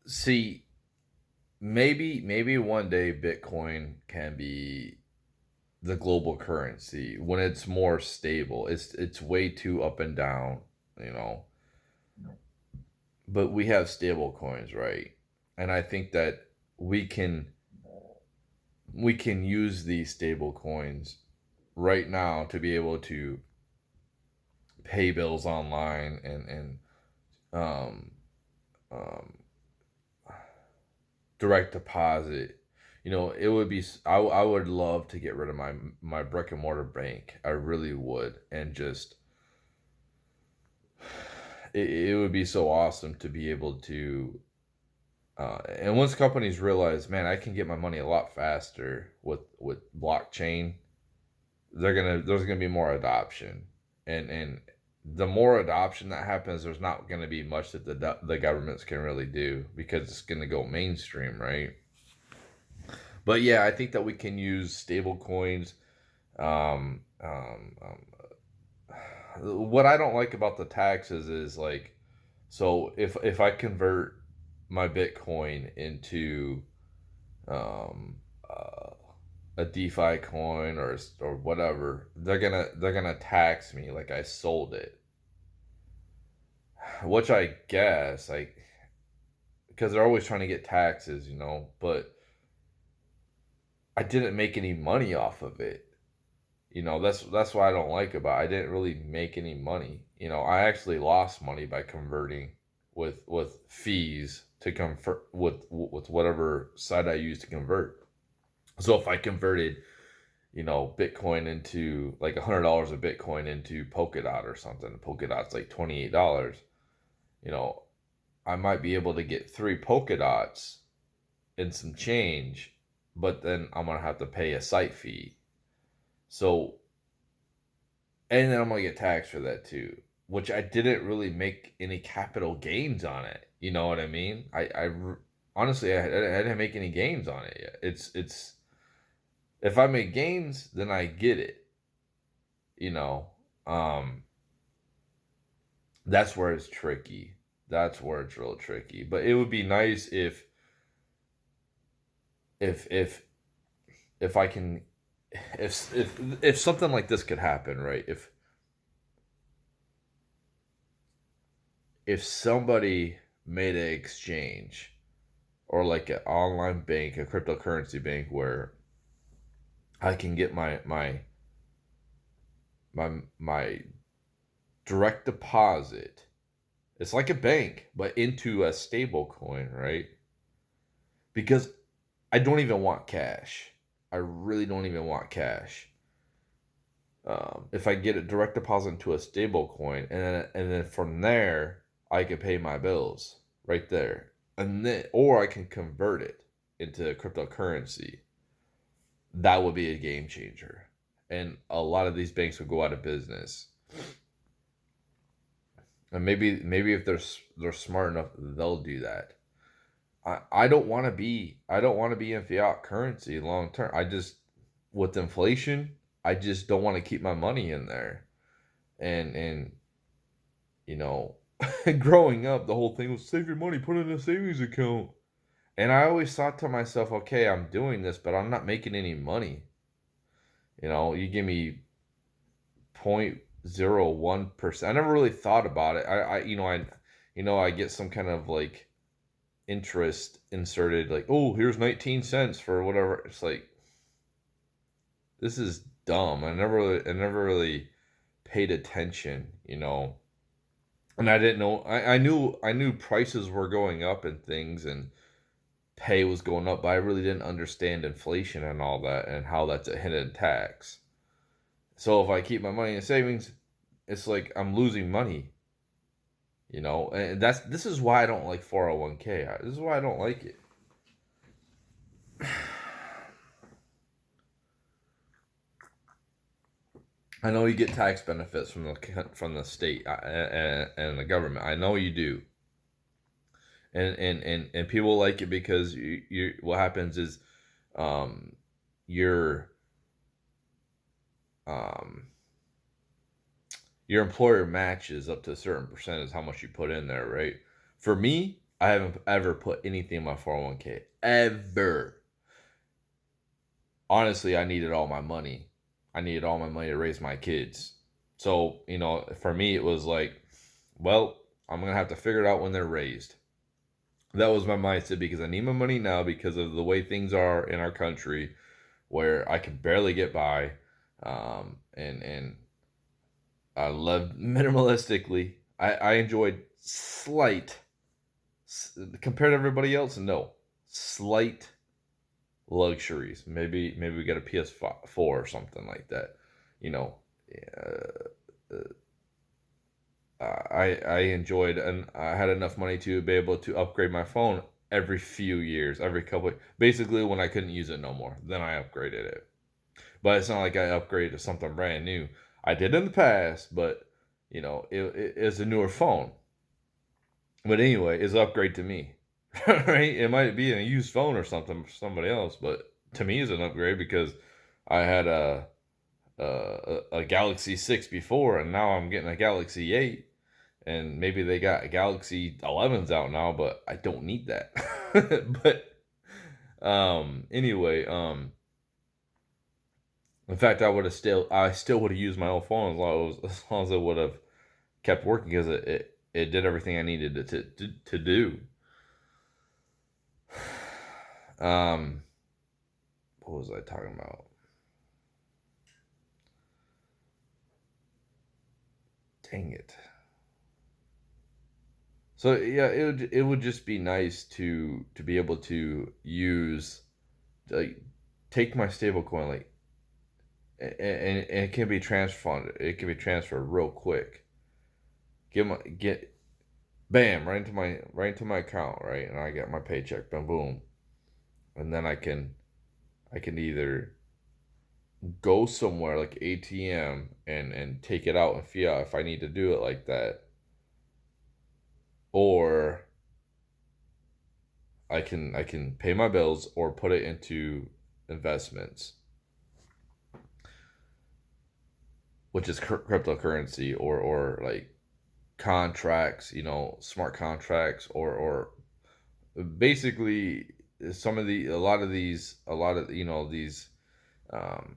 See, maybe one day Bitcoin can be the global currency when it's more stable. It's way too up and down, you know. But we have stable coins, right? And I think that we can we can use these stable coins right now to be able to pay bills online and um, um, direct deposit. You know, it would be. I would love to get rid of my brick and mortar bank. I really would, and just it would be so awesome to be able to. And once companies realize, man, I can get my money a lot faster with blockchain, there's gonna be more adoption, and the more adoption that happens, there's not gonna be much that the governments can really do because it's gonna go mainstream, right? But yeah, I think that we can use stable coins. Um, um, um, what I don't like about the taxes is like, so if I convert my Bitcoin into um, uh, a DeFi coin or whatever, they're gonna tax me like I sold it, which I guess like because they're always trying to get taxes, you know. But I didn't make any money off of it. You know, that's what I don't like about it. I didn't really make any money. You know, I actually lost money by converting with fees to convert with whatever site I used to convert. So if I converted, you know, Bitcoin into like $100 of Bitcoin into Polkadot or something, Polkadot's like $28. You know, I might be able to get three Polkadots and some change, but then I'm gonna have to pay a site fee. So and then I'm gonna get taxed for that too, which I didn't really make any capital gains on it. You know what I mean? Honestly, I didn't make any gains on it yet. It's if I make gains, then I get it. You know, um, that's where it's tricky. That's where it's real tricky. But it would be nice if if if I can if something like this could happen, right? If somebody made an exchange or like an online bank, a cryptocurrency bank where I can get my direct deposit. It's like a bank, but into a stable coin, right? Because I don't even want cash. I really don't even want cash. If I get a direct deposit into a stable coin, and then from there I can pay my bills right there, and then or I can convert it into cryptocurrency. That would be a game changer, and a lot of these banks would go out of business. And maybe if they're smart enough, they'll do that. I don't want to be in fiat currency long term. I just with inflation, I just don't want to keep my money in there. And you know, growing up, the whole thing was save your money, put it in a savings account. And I always thought to myself, okay, I'm doing this, but I'm not making any money. You know, you give me 0.01%. I never really thought about it. I get some kind of like interest inserted, like, oh, here's 19 cents for whatever. It's like this is dumb. I never really paid attention, you know. And I didn't know. I knew prices were going up and things, and pay was going up, but I really didn't understand inflation and all that, and how that's a hidden tax. So if I keep my money in savings, it's like I'm losing money, you know. And this is why I don't like 401k. This is why I don't like it. I know you get tax benefits from the state and the government. I know you do, and people like it because you what happens is, um, your um your employer matches up to a certain percentage how much you put in there, right? For me, I haven't ever put anything in my 401k. Ever. Honestly, I needed all my money. I needed all my money to raise my kids. So, for me, it was like, well, I'm going to have to figure it out when they're raised. That was my mindset because I need my money now because of the way things are in our country where I can barely get by. And I love minimalistically. I enjoyed slight, compared to everybody else, no, slight luxuries. Maybe we got a PS4 or something like that. You know, uh, I enjoyed, and I had enough money to be able to upgrade my phone every few years, every couple. Basically, when I couldn't use it no more, then I upgraded it. But it's not like I upgraded to something brand new. I did in the past, but it's a newer phone. But anyway, it's an upgrade to me, right? It might be a used phone or something for somebody else, but to me, it's an upgrade because I had a Galaxy 6 before, and now I'm getting a Galaxy 8, and maybe they got Galaxy 11s out now, but I don't need that. But anyway, in fact, I still would have used my old phone as long as it would have kept working because it did everything I needed it to do. What was I talking about? Dang it. So yeah, it would just be nice to be able to use, like, take my stable coin, like, and it can be transferred. It can be transferred real quick. Get bam right into my account, right, and I get my paycheck, boom boom, and then I can either go somewhere like ATM and take it out in fiat if I need to do it like that, or I can pay my bills or put it into investments, which is cryptocurrency or like contracts, smart contracts, or basically a lot of these, um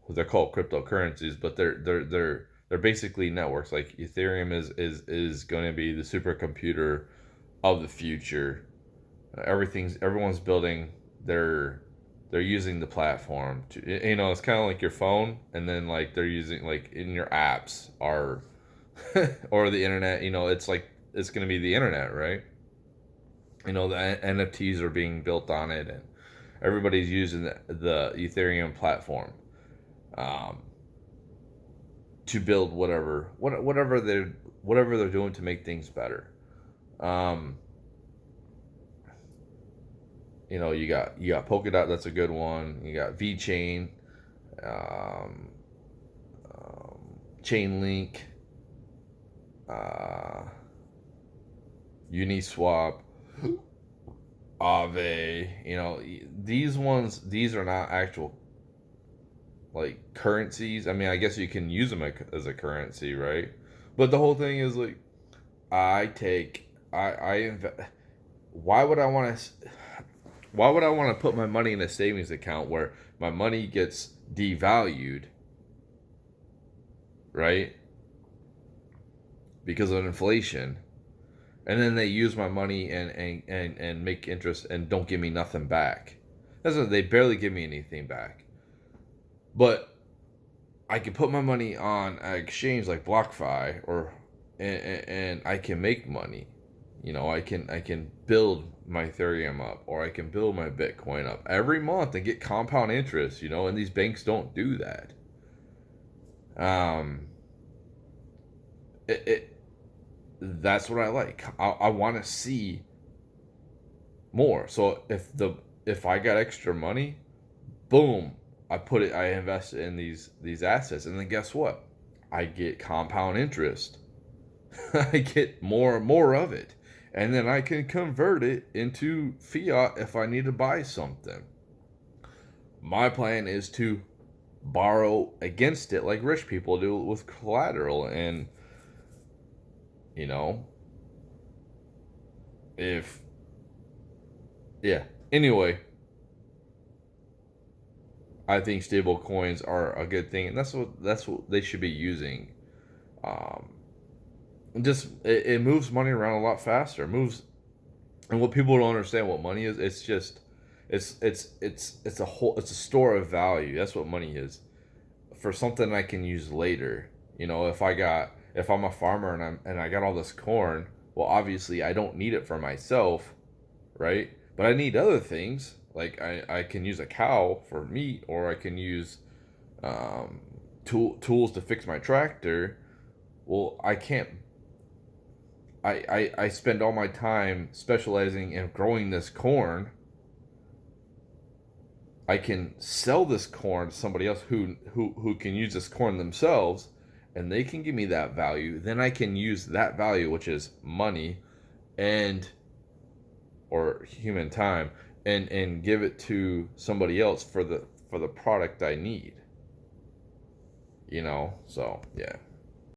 they're called cryptocurrencies, but they're basically networks. Like Ethereum is going to be the supercomputer of the future. Everyone's building their they're using the platform to, it's kind of like your phone, and then like they're using, like, in your apps are or the internet. It's like it's going to be the internet, right? The NFTs are being built on it, and everybody's using the Ethereum platform, um, to build whatever they're doing to make things better. Um, you got Polkadot, that's a good one. You got VeChain, um, Chainlink, uh, Uniswap, Aave. These are not actual, like, currencies. I mean, I guess you can use them as a currency, right? But the whole thing is, like, I invest. Why would I want to? Why would I want to put my money in a savings account where my money gets devalued, right? Because of inflation, and then they use my money and make interest and don't give me nothing back. They barely give me anything back. But I can put my money on an exchange like BlockFi, and I can make money. I can build my Ethereum up, or I can build my Bitcoin up every month and get compound interest. And these banks don't do that. Um, it That's what I like. I want to see more. So if I got extra money, boom, I invest in these assets, and then guess what? I get compound interest. I get more of it, and then I can convert it into fiat if I need to buy something. My plan is to borrow against it like rich people do with collateral, and you know if yeah. Anyway, I think stable coins are a good thing, and that's what they should be using. Um, just it moves money around a lot faster. It moves, and what people don't understand what money is, it's just it's a store of value. That's what money is, for something I can use later. If I'm a farmer and I got all this corn, well, obviously I don't need it for myself, right? But I need other things. Like I can use a cow for meat, or I can use um, tools to fix my tractor. Well, I can't. I spend all my time specializing in growing this corn. I can sell this corn to somebody else who can use this corn themselves, and they can give me that value. Then I can use that value, which is money, and or human time, and give it to somebody else for the product I need. So yeah.